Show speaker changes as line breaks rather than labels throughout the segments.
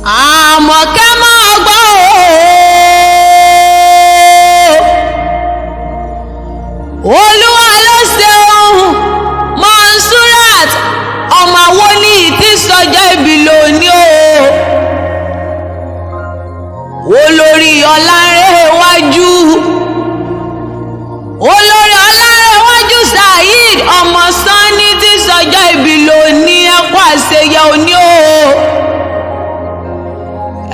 Àmọ̀kẹ́ máa gbọ́ Olúwa ló ṣeun. Monsurat ọmọ wòlíì tí sọjọ́ ìbí lónìí o. Olórí Ọlárẹ̀wájú, olórí Ọlárẹ̀wájú Saheed ọmọ Sanni tí sọjọ́ ìbí lónìí. Ẹ kú àṣeyẹ òní o.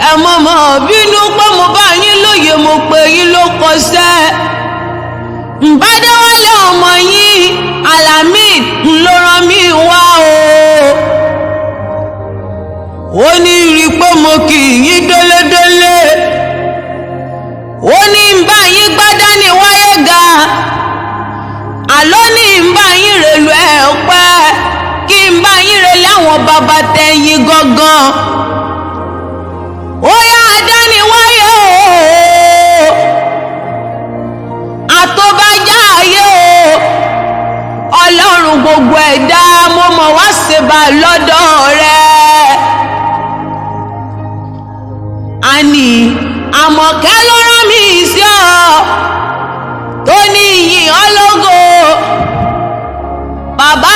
Ẹ mọ̀mọ́ bínú pé mo bá yín lóye, mo pè yín ló kọsẹ́. Ǹbádéwálé ọmọ yín Alamid ló rán mi wá o. Ó ní rí pé mo kì í yín délédélé. Ó ní ń bá yín gbádá ní wáyé ga. Àló ní ń bá yín rèlú ẹ̀ pẹ́. Kí ń bá yín relé àwọn bàbá tẹ̀yìn gangan. Ó yá adáni wáyé o. Àtọ́bájá ayé o. Ọlọ́run gbogbo ẹ̀dá mo mọ̀ wá ṣèbà lọ́dọ̀ rẹ̀. Àní Àmọ̀kẹ́ ló rán mi sí ọ tó ní ìyìn ológo. Bàbá